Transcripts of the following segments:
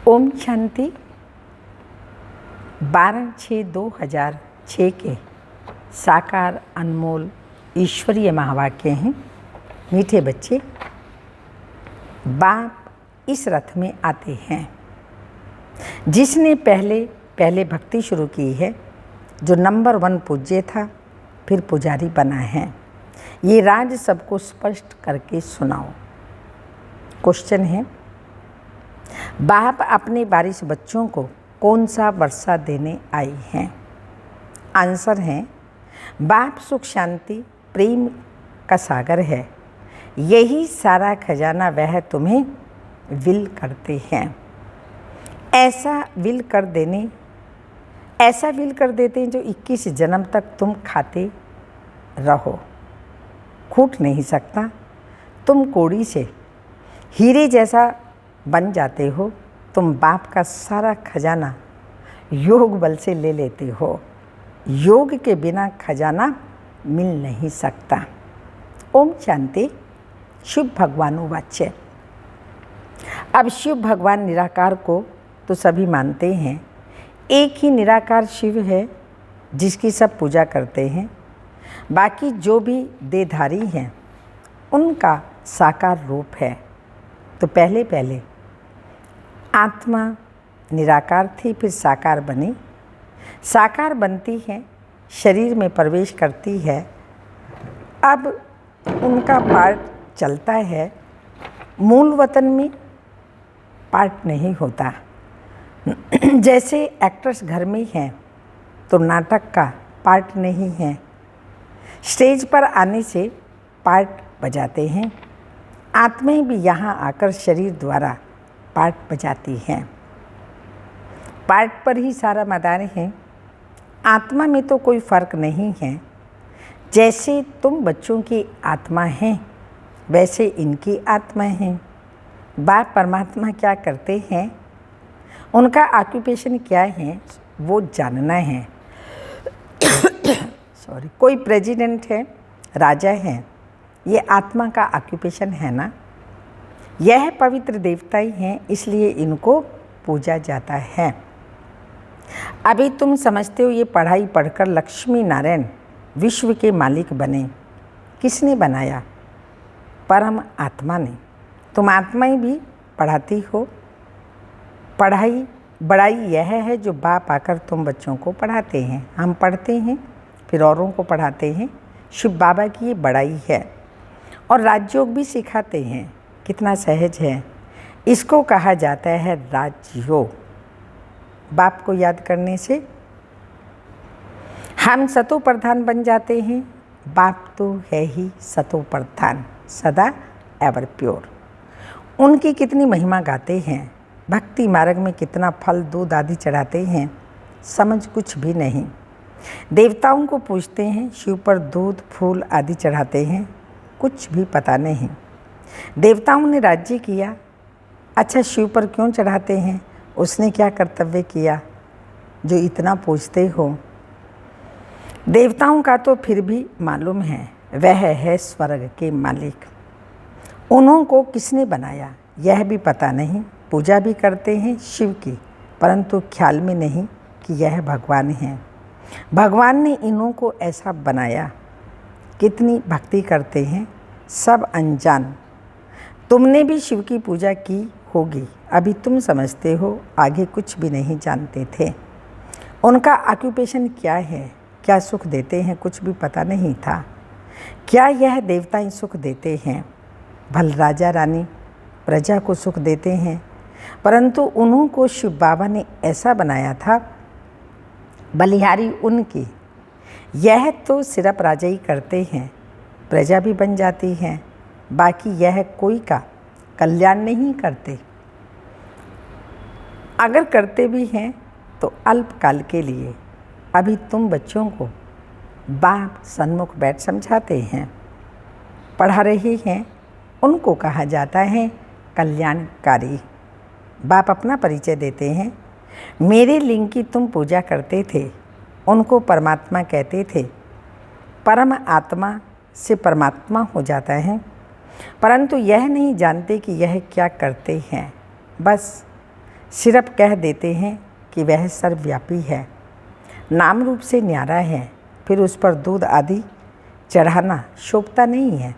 ओम शांति। 12/6/2006 के साकार अनमोल ईश्वरीय महावाक्य हैं। मीठे बच्चे, बाप इस रथ में आते हैं। जिसने पहले भक्ति शुरू की है, जो नंबर 1 पूज्य था, फिर पुजारी बना है। ये राज सबको स्पष्ट करके सुनाओ। क्वेश्चन है, बाप अपने बारिश बच्चों को कौन सा वर्षा देने आई हैं? आंसर है, बाप सुख शांति प्रेम का सागर है। यही सारा खजाना वह तुम्हें विल करते हैं। ऐसा विल कर देते हैं जो 21 जन्म तक तुम खाते रहो, खूट नहीं सकता। तुम कौड़ी से हीरे जैसा बन जाते हो। तुम बाप का सारा खजाना योग बल से ले लेते हो। योग के बिना खजाना मिल नहीं सकता। ओम शांति। शिव भगवानुवाच्य। अब शिव भगवान निराकार को तो सभी मानते हैं। एक ही निराकार शिव है जिसकी सब पूजा करते हैं। बाकी जो भी देहधारी हैं उनका साकार रूप है। तो पहले आत्मा निराकार थी, फिर साकार बनी। साकार बनती है, शरीर में प्रवेश करती है। अब उनका पार्ट चलता है। मूल वतन में पार्ट नहीं होता। जैसे एक्टर्स घर में हैं तो नाटक का पार्ट नहीं है। स्टेज पर आने से पार्ट बजाते हैं। आत्माएं भी यहाँ आकर शरीर द्वारा पार्ट बजाती हैं। पार्ट पर ही सारा मैदान है। आत्मा में तो कोई फर्क नहीं है। जैसे तुम बच्चों की आत्मा हैं, वैसे इनकी आत्मा हैं। बाप परमात्मा क्या करते हैं, उनका ऑक्यूपेशन क्या है, वो जानना है। कोई प्रेसिडेंट है, राजा है, ये आत्मा का ऑक्यूपेशन है ना। यह पवित्र देवता ही हैं, इसलिए इनको पूजा जाता है। अभी तुम समझते हो ये पढ़ाई पढ़कर लक्ष्मी नारायण विश्व के मालिक बने। किसने बनाया? परम आत्मा ने। तुम आत्माएं भी पढ़ाती हो। पढ़ाई बड़ाई यह है जो बाप आकर तुम बच्चों को पढ़ाते हैं। हम पढ़ते हैं, फिर औरों को पढ़ाते हैं। शिव बाबा की ये बड़ाई है। और राजयोग भी सिखाते हैं। कितना सहज है। इसको कहा जाता है राजयोग। बाप को याद करने से हम सतो प्रधान बन जाते हैं। बाप तो है ही सतो प्रधान, सदा एवर प्योर। उनकी कितनी महिमा गाते हैं। भक्ति मार्ग में कितना फल दूध आदि चढ़ाते हैं, समझ कुछ भी नहीं। देवताओं को पूछते हैं, शिव पर दूध फूल आदि चढ़ाते हैं, कुछ भी पता नहीं। देवताओं ने राज्य किया, अच्छा शिव पर क्यों चढ़ाते हैं? उसने क्या कर्तव्य किया जो इतना पूछते हो? देवताओं का तो फिर भी मालूम है, वह है स्वर्ग के मालिक। उन्हों को किसने बनाया यह भी पता नहीं। पूजा भी करते हैं शिव की, परंतु ख्याल में नहीं कि यह भगवान है। भगवान ने इन्हों को ऐसा बनाया। कितनी भक्ति करते हैं, सब अनजान। तुमने भी शिव की पूजा की होगी, अभी तुम समझते हो, आगे कुछ भी नहीं जानते थे। उनका ऑक्यूपेशन क्या है, क्या सुख देते हैं, कुछ भी पता नहीं था। क्या यह देवताएं सुख देते हैं? भल राजा रानी प्रजा को सुख देते हैं, परंतु उन्हों को शिव बाबा ने ऐसा बनाया था, बलिहारी उनकी। यह तो सिर्फ राजा ही करते हैं, प्रजा भी बन जाती है। बाकी यह कोई का कल्याण नहीं करते। अगर करते भी हैं तो अल्पकाल के लिए। अभी तुम बच्चों को बाप सन्मुख बैठ समझाते हैं, पढ़ा रहे हैं। उनको कहा जाता है कल्याणकारी। बाप अपना परिचय देते हैं। मेरे लिंग की तुम पूजा करते थे, उनको परमात्मा कहते थे। परम आत्मा से परमात्मा हो जाता है, परंतु यह नहीं जानते कि यह क्या करते हैं। बस सिर्फ कह देते हैं कि वह सर्वव्यापी है, नाम रूप से न्यारा है, फिर उस पर दूध आदि चढ़ाना शोभता नहीं है।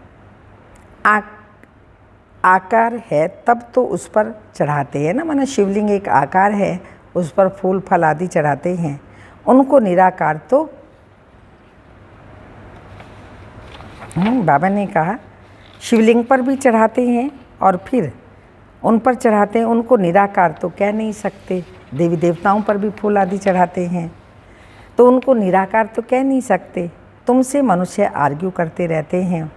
आकार है तब तो उस पर चढ़ाते हैं ना, माना शिवलिंग एक आकार है, उस पर फूल फल आदि चढ़ाते हैं। उनको निराकार तो बाबा ने कहा शिवलिंग पर भी चढ़ाते हैं और फिर उन पर चढ़ाते हैं, उनको निराकार तो कह नहीं सकते। देवी देवताओं पर भी फूल आदि चढ़ाते हैं तो उनको निराकार तो कह नहीं सकते। तुमसे मनुष्य आर्ग्यू करते रहते हैं,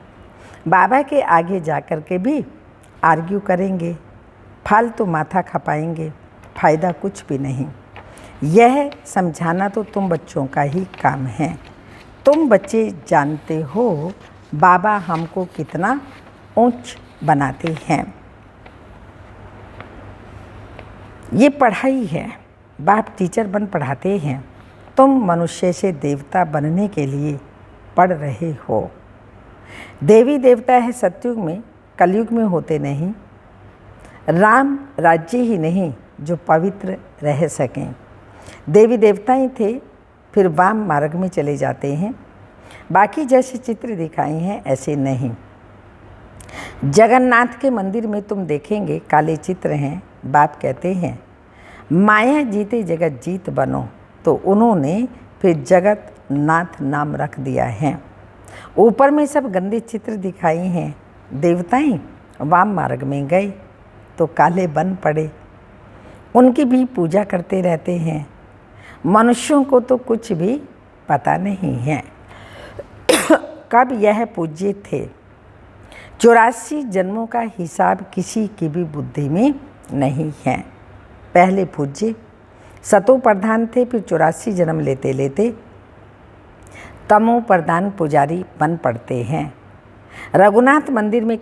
बाबा के आगे जा कर के भी आर्ग्यू करेंगे, फालतू माथा खपाएंगे, फ़ायदा कुछ भी नहीं। यह समझाना तो तुम बच्चों का ही काम है। तुम बच्चे जानते हो बाबा हमको कितना ऊंच बनाते हैं। ये पढ़ाई है, बाप टीचर बन पढ़ाते हैं, तुम मनुष्य से देवता बनने के लिए पढ़ रहे हो। देवी देवता है सतयुग में, कलयुग में होते नहीं। राम राज्य ही नहीं जो पवित्र रह सकें। देवी देवता ही थे, फिर वाम मार्ग में चले जाते हैं। बाकी जैसे चित्र दिखाए हैं ऐसे नहीं। जगन्नाथ के मंदिर में तुम देखेंगे काले चित्र हैं। बाप कहते हैं माया जीते जगत जीत बनो, तो उन्होंने फिर जगत नाथ नाम रख दिया है। ऊपर में सब गंदे चित्र दिखाए हैं। देवताएं वाम मार्ग में गए तो काले बन पड़े, उनकी भी पूजा करते रहते हैं। मनुष्यों को तो कुछ भी पता नहीं है कब यह पूज्य थे। 84 जन्मों का हिसाब किसी की भी बुद्धि में नहीं है। पहले पूज्य सतो प्रधान थे, फिर 84 जन्म लेते लेते तमो प्रधान पुजारी बन पड़ते हैं। रघुनाथ मंदिर में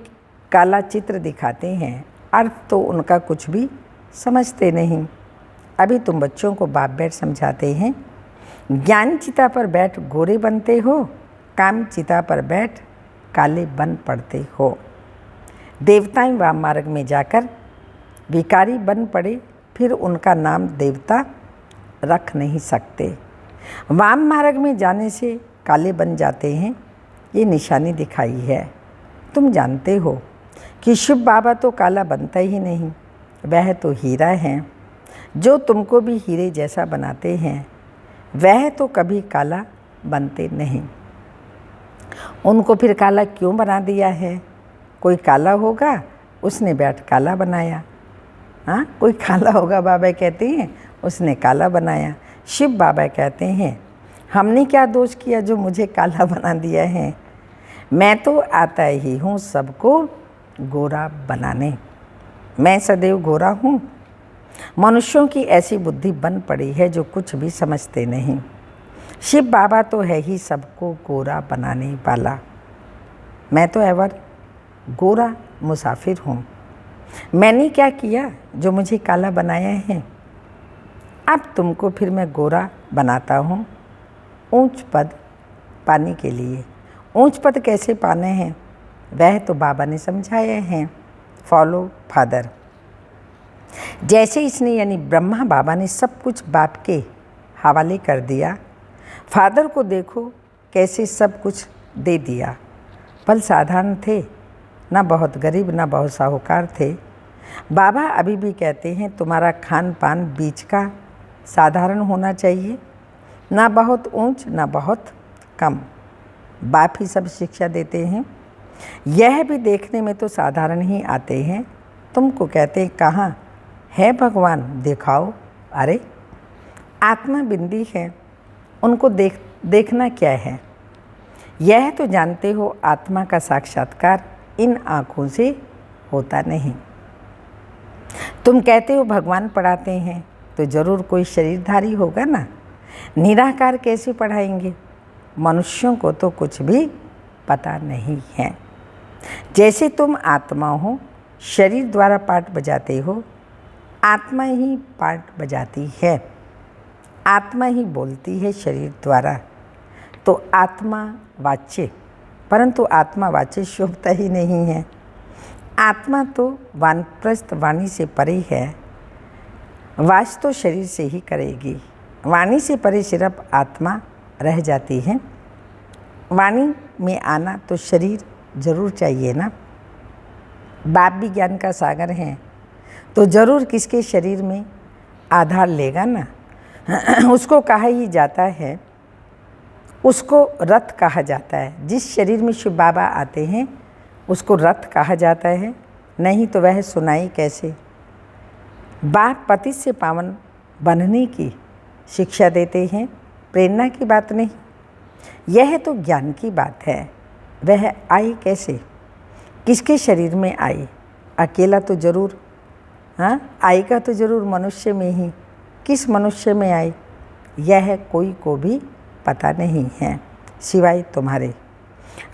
काला चित्र दिखाते हैं, अर्थ तो उनका कुछ भी समझते नहीं। अभी तुम बच्चों को बाप बैठ समझाते हैं। ज्ञान चिता पर बैठ गोरे बनते हो, काम चिता पर बैठ काले बन पड़ते हो। देवताएं वाम मार्ग में जाकर भिखारी बन पड़े, फिर उनका नाम देवता रख नहीं सकते। वाम मार्ग में जाने से काले बन जाते हैं, ये निशानी दिखाई है। तुम जानते हो कि शिव बाबा तो काला बनता ही नहीं, वह तो हीरा है। जो तुमको भी हीरे जैसा बनाते हैं वह तो कभी काला बनते नहीं। उनको फिर काला क्यों बना दिया है? कोई काला होगा उसने बैठ काला बनाया। हाँ, कोई काला होगा बाबा कहते हैं उसने काला बनाया। शिव बाबा कहते हैं हमने क्या दोष किया जो मुझे काला बना दिया है? मैं तो आता ही हूँ सबको गोरा बनाने, मैं सदैव गोरा हूँ। मनुष्यों की ऐसी बुद्धि बन पड़ी है जो कुछ भी समझते नहीं। शिव बाबा तो है ही सबको गोरा बनाने वाला। मैं तो एवर गोरा मुसाफिर हूँ। मैंने क्या किया जो मुझे काला बनाया है? अब तुमको फिर मैं गोरा बनाता हूँ ऊंच पद पाने के लिए। ऊंच पद कैसे पाने हैं वह तो बाबा ने समझाया है। Follow father. जैसे इसने यानी ब्रह्मा बाबा ने सब कुछ बाप के हवाले कर दिया, फादर को देखो कैसे सब कुछ दे दिया। पल साधारण थे, ना बहुत गरीब ना बहुत साहूकार थे। बाबा अभी भी कहते हैं तुम्हारा खान पान बीच का साधारण होना चाहिए, ना बहुत ऊंच ना बहुत कम। बाप ही सब शिक्षा देते हैं। यह भी देखने में तो साधारण ही आते हैं। तुमको कहते हैं कहाँ है भगवान दिखाओ। अरे आत्मा बिंदी है, उनको देखना क्या है? यह तो जानते हो आत्मा का साक्षात्कार इन आँखों से होता नहीं। तुम कहते हो भगवान पढ़ाते हैं तो जरूर कोई शरीरधारी होगा ना। निराकार कैसे पढ़ाएंगे? मनुष्यों को तो कुछ भी पता नहीं है। जैसे तुम आत्मा हो, शरीर द्वारा पाठ बजाते हो, आत्मा ही पाठ बजाती है। आत्मा ही बोलती है शरीर द्वारा। तो आत्मा वाच्य, परंतु आत्मा वाच्य शोभता ही नहीं है। आत्मा तो वानप्रस्थ वाणी से परे है। वास तो शरीर से ही करेगी। वाणी से परे सिर्फ आत्मा रह जाती है। वाणी में आना तो शरीर जरूर चाहिए ना। बाप भी ज्ञान का सागर है तो जरूर किसके शरीर में आधार लेगा ना। उसको कहा ही जाता है, उसको रथ कहा जाता है। जिस शरीर में शिव बाबा आते हैं उसको रथ कहा जाता है, नहीं तो वह सुनाई कैसे। बाप पति से पावन बनने की शिक्षा देते हैं, प्रेरणा की बात नहीं। यह तो ज्ञान की बात है। वह आई कैसे, किसके शरीर में आई। अकेला तो जरूर, हाँ आएगा तो जरूर मनुष्य में ही। किस मनुष्य में आई यह कोई को भी पता नहीं है सिवाय तुम्हारे।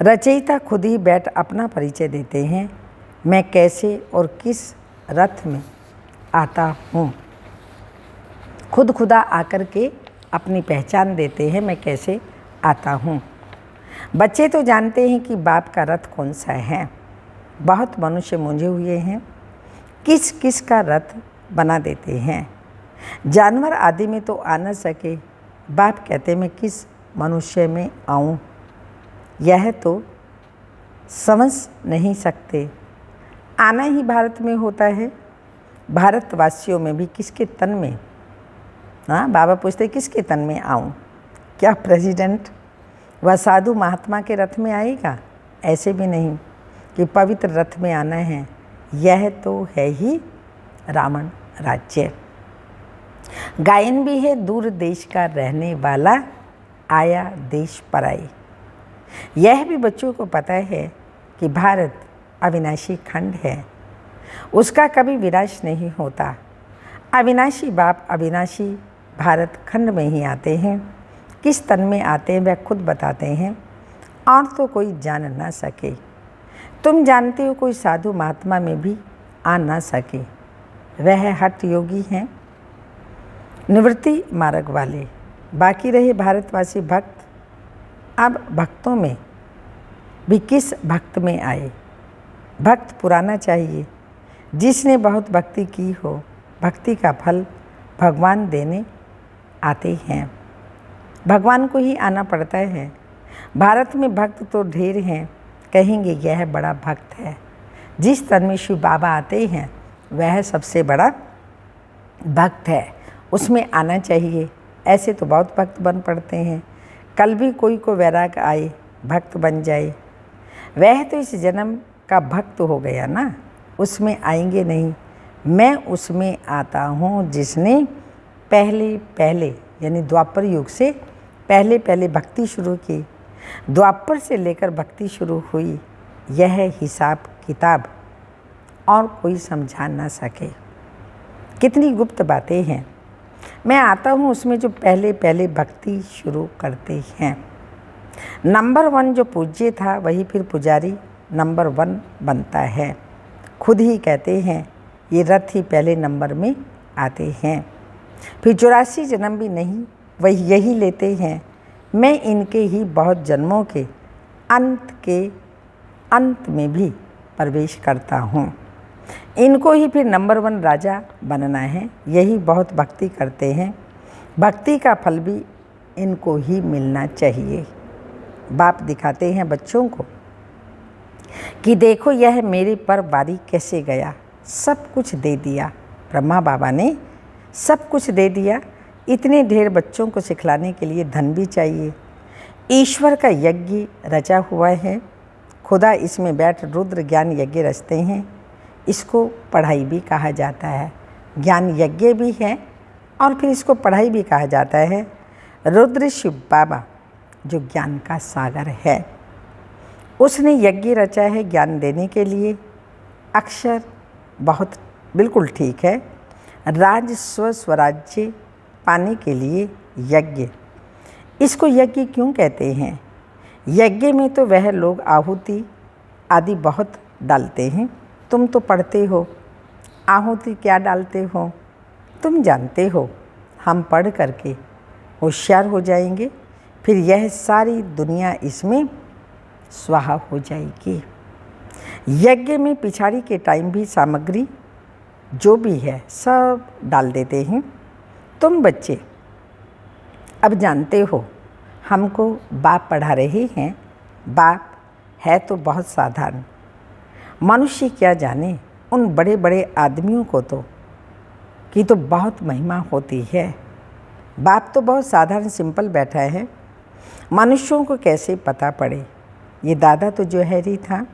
रचयिता खुद ही बैठ अपना परिचय देते हैं, मैं कैसे और किस रथ में आता हूँ। खुद खुदा आकर के अपनी पहचान देते हैं, मैं कैसे आता हूँ। बच्चे तो जानते हैं कि बाप का रथ कौन सा है। बहुत मनुष्य मूंझे हुए हैं, किस किस का रथ बना देते हैं। जानवर आदि में तो आ न सके, बाप कहते मैं किस मनुष्य में आऊँ। यह तो समझ नहीं सकते। आना ही भारत में होता है। भारतवासियों में भी किसके तन में, हाँ बाबा पूछते किसके तन में आऊँ। क्या प्रेसिडेंट व साधु महात्मा के रथ में आएगा? ऐसे भी नहीं कि पवित्र रथ में आना है। यह तो है ही रावण राज्य। गायन भी है, दूर देश का रहने वाला आया देश पराई। यह भी बच्चों को पता है कि भारत अविनाशी खंड है, उसका कभी विनाश नहीं होता। अविनाशी बाप अविनाशी भारत खंड में ही आते हैं। किस तन में आते हैं वह खुद बताते हैं, और तो कोई जान ना सके। तुम जानते हो कोई साधु महात्मा में भी आ ना सके। वह हठ योगी हैं, निवृत्ति मार्ग वाले। बाकी रहे भारतवासी भक्त। अब भक्तों में भी किस भक्त में आए। भक्त पुराना चाहिए, जिसने बहुत भक्ति की हो। भक्ति का फल भगवान देने आते हैं, भगवान को ही आना पड़ता है। भारत में भक्त तो ढेर हैं, कहेंगे यह बड़ा भक्त है। जिस तन में शिव बाबा आते हैं वह सबसे बड़ा भक्त है, उसमें आना चाहिए। ऐसे तो बहुत भक्त बन पड़ते हैं, कल भी कोई को वैराग आए भक्त बन जाए। वह तो इस जन्म का भक्त हो गया ना, उसमें आएंगे नहीं। मैं उसमें आता हूँ जिसने पहले पहले यानी द्वापर युग से पहले पहले भक्ति शुरू की। द्वापर से लेकर भक्ति शुरू हुई। यह हिसाब किताब और कोई समझा ना सके। कितनी गुप्त बातें हैं। मैं आता हूँ उसमें जो पहले पहले भक्ति शुरू करते हैं। नंबर 1 जो पूज्य था वही फिर पुजारी नंबर 1 बनता है। खुद ही कहते हैं ये रथ ही पहले नंबर में आते हैं। फिर 84 जन्म भी नहीं वही यही लेते हैं। मैं इनके ही बहुत जन्मों के अंत में भी प्रवेश करता हूँ। इनको ही फिर नंबर 1 राजा बनना है। यही बहुत भक्ति करते हैं, भक्ति का फल भी इनको ही मिलना चाहिए। बाप दिखाते हैं बच्चों को कि देखो यह मेरे पर वारी कैसे गया, सब कुछ दे दिया। ब्रह्मा बाबा ने सब कुछ दे दिया। इतने ढेर बच्चों को सिखलाने के लिए धन भी चाहिए। ईश्वर का यज्ञ रचा हुआ है। खुदा इसमें बैठ रुद्र ज्ञान यज्ञ रचते हैं। इसको पढ़ाई भी कहा जाता है, ज्ञान यज्ञ भी है और फिर इसको पढ़ाई भी कहा जाता है। रुद्र शिव बाबा जो ज्ञान का सागर है, उसने यज्ञ रचा है ज्ञान देने के लिए। अक्षर बहुत बिल्कुल ठीक है। राजस्व स्वराज्य पाने के लिए यज्ञ। इसको यज्ञ क्यों कहते हैं? यज्ञ में तो वह लोग आहुति आदि बहुत डालते हैं। तुम तो पढ़ते हो, आहुति क्या डालते हो तुम जानते हो। हम पढ़ करके होशियार हो जाएंगे, फिर यह सारी दुनिया इसमें स्वाहा हो जाएगी। यज्ञ में पिछाड़ी के टाइम भी सामग्री जो भी है सब डाल देते हैं। तुम बच्चे अब जानते हो हमको बाप पढ़ा रहे हैं। बाप है तो बहुत साधारण, मनुष्य क्या जाने उन बड़े बड़े आदमियों को की तो बहुत महिमा होती है। बाप तो बहुत साधारण सिंपल बैठा है, मनुष्यों को कैसे पता पड़े। ये दादा तो जोहरी था।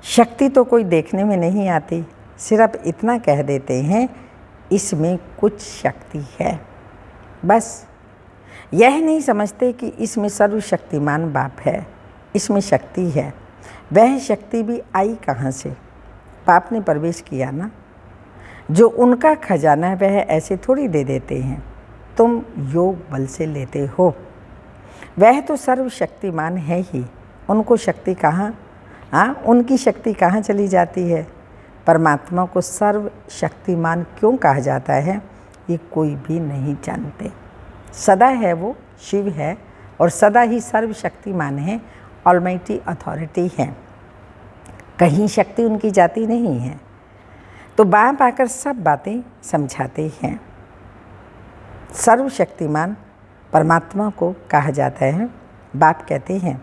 शक्ति तो कोई देखने में नहीं आती, सिर्फ इतना कह देते हैं इसमें कुछ शक्ति है। बस यह नहीं समझते कि इसमें सर्वशक्तिमान बाप है, इसमें शक्ति है। वह शक्ति भी आई कहाँ से? बाप ने प्रवेश किया ना। जो उनका खजाना है वह ऐसे थोड़ी दे देते हैं, तुम योग बल से लेते हो। वह तो सर्वशक्तिमान है ही, उनको शक्ति कहाँ, उनकी शक्ति कहाँ चली जाती है? परमात्मा को सर्वशक्तिमान क्यों कहा जाता है ये कोई भी नहीं जानते। सदा है, वो शिव है और सदा ही सर्वशक्तिमान है, ऑलमाइटी अथॉरिटी है, कहीं शक्ति उनकी जाती नहीं है। तो बाप आकर सब बातें समझाते हैं। सर्वशक्तिमान परमात्मा को कहा जाता है। बाप कहते हैं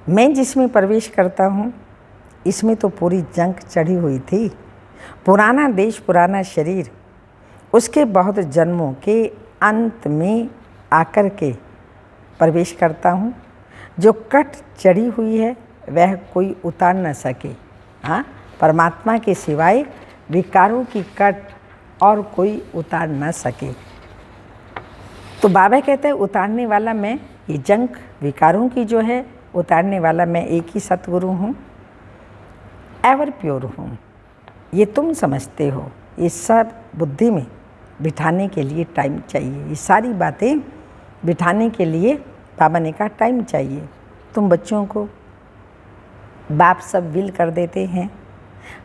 मैं जिसमें प्रवेश करता हूँ इसमें तो पूरी जंग चढ़ी हुई थी। पुराना देश, पुराना शरीर, उसके बहुत जन्मों के अंत में आकर के प्रवेश करता हूँ। जो कट चढ़ी हुई है वह कोई उतार न सके। परमात्मा के सिवाय विकारों की कट और कोई उतार न सके। तो बाबा कहते हैं उतारने वाला मैं, ये जंग विकारों की जो है उतारने वाला मैं एक ही सतगुरु हूँ, एवर प्योर हूँ। ये तुम समझते हो, ये सब बुद्धि में बिठाने के लिए टाइम चाहिए। ये सारी बातें बिठाने के लिए बाबा ने कहा टाइम चाहिए। तुम बच्चों को बाप सब विल कर देते हैं।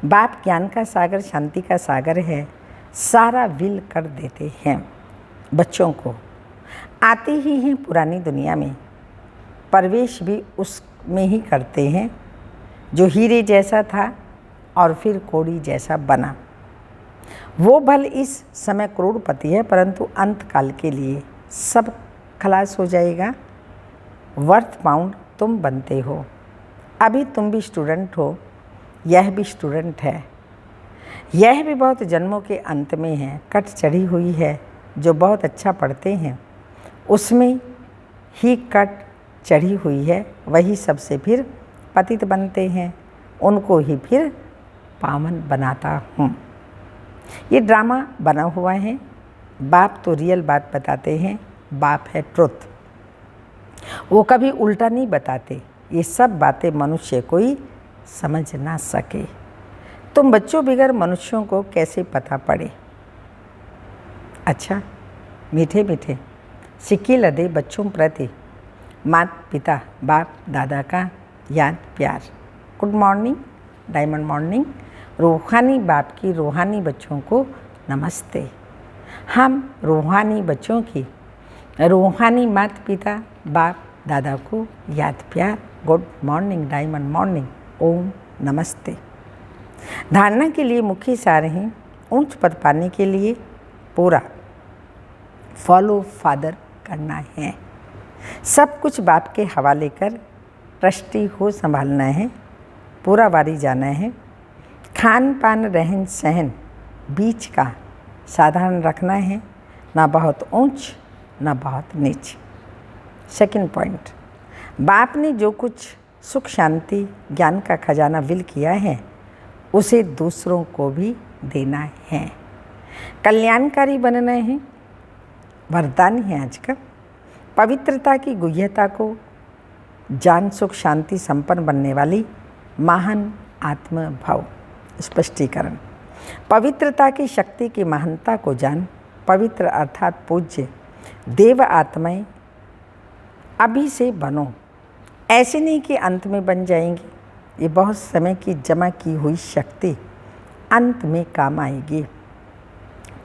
बाप ज्ञान का सागर, शांति का सागर है, सारा विल कर देते हैं बच्चों को। आते ही हैं पुरानी दुनिया में, प्रवेश भी उसमें ही करते हैं जो हीरे जैसा था और फिर कौड़ी जैसा बना। वो भल इस समय करोड़पति है, परंतु अंत काल के लिए सब खलास हो जाएगा। वर्थ पाउंड तुम बनते हो। अभी तुम भी स्टूडेंट हो, यह भी स्टूडेंट है। यह भी बहुत जन्मों के अंत में है, कट चढ़ी हुई है। जो बहुत अच्छा पढ़ते हैं उसमें ही कट चढ़ी हुई है, वही सबसे फिर पतित बनते हैं, उनको ही फिर पावन बनाता हूँ। ये ड्रामा बना हुआ है। बाप तो रियल बात बताते हैं, बाप है ट्रुथ। वो कभी उल्टा नहीं बताते। ये सब बातें मनुष्य कोई समझ ना सके। तुम बच्चों बिगर मनुष्यों को कैसे पता पड़े? अच्छा, मीठे मीठे सिक्के लदे बच्चों प्रति माता पिता बाप दादा का याद प्यार। Good morning, diamond morning. रूहानी बाप की रूहानी बच्चों को नमस्ते। हम रूहानी बच्चों की रूहानी माता पिता बाप दादा को याद प्यार। गुड मॉर्निंग, डायमंड मॉर्निंग, ओम नमस्ते। धारणा के लिए मुख्य सार हैं। ऊंच पद पाने के लिए पूरा फॉलो फादर करना है। सब कुछ बाप के हवाले कर ट्रस्टी हो संभालना है। पूरा वारी जाना है। खान पान रहन सहन बीच का साधारण रखना है, ना बहुत ऊंच ना बहुत नीच। सेकंड पॉइंट, बाप ने जो कुछ सुख शांति ज्ञान का खजाना विल किया है उसे दूसरों को भी देना है। कल्याणकारी बनना है, वरदान है आज का। पवित्रता की गुह्यता को जान सुख शांति संपन्न बनने वाली महान आत्म भाव। स्पष्टीकरण, पवित्रता की शक्ति की महानता को जान। पवित्र अर्थात पूज्य देव आत्माएं अभी से बनो। ऐसे नहीं कि अंत में बन जाएंगी। ये बहुत समय की जमा की हुई शक्ति अंत में काम आएगी।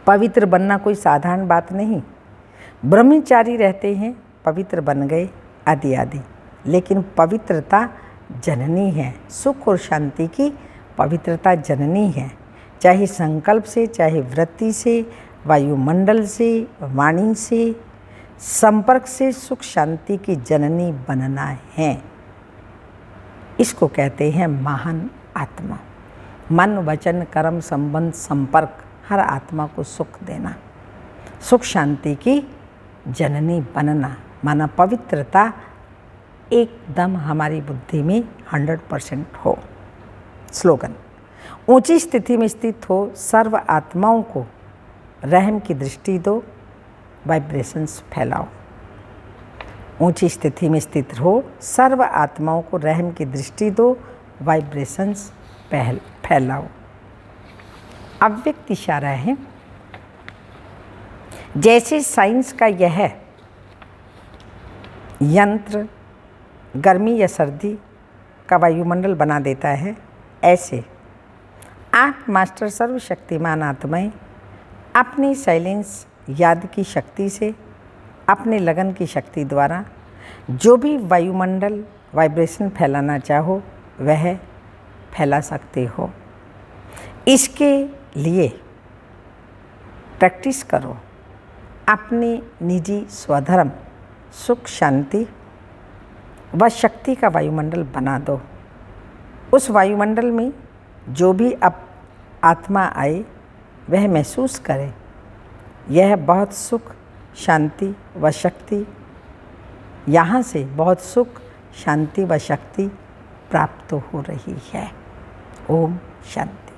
पवित्र बनना कोई साधारण बात नहीं। ब्रह्मचारी रहते हैं, पवित्र बन गए आदि आदि, लेकिन पवित्रता जननी है। सुख और शांति की पवित्रता जननी है। चाहे संकल्प से, चाहे वृत्ति से, वायुमंडल से, वाणी से, संपर्क से सुख शांति की जननी बनना है। इसको कहते हैं महान आत्मा। मन वचन कर्म संबंध संपर्क हर आत्मा को सुख देना, सुख शांति की जननी बनना, माना पवित्रता एकदम हमारी बुद्धि में 100% हो। स्लोगन: ऊंची स्थिति में स्थित हो सर्व आत्माओं को रहम की दृष्टि दो, वाइब्रेशंस फैलाओ। ऊंची स्थिति में स्थित हो सर्व आत्माओं को रहम की दृष्टि दो, वाइब्रेशंस फैलाओ। अव्यक्त इशारा है। जैसे साइंस का यह यंत्र गर्मी या सर्दी का वायुमंडल बना देता है, ऐसे आप मास्टर सर्वशक्तिमान आत्माएं अपनी साइलेंस याद की शक्ति से, अपने लगन की शक्ति द्वारा जो भी वायुमंडल वाइब्रेशन फैलाना चाहो वह फैला सकते हो। इसके लिए प्रैक्टिस करो। अपने निजी स्वधर्म सुख शांति व शक्ति का वायुमंडल बना दो। उस वायुमंडल में जो भी अब आत्मा आए वह महसूस करे यह बहुत सुख शांति व शक्ति, यहाँ से बहुत सुख शांति व शक्ति प्राप्त हो रही है। ओम शांति।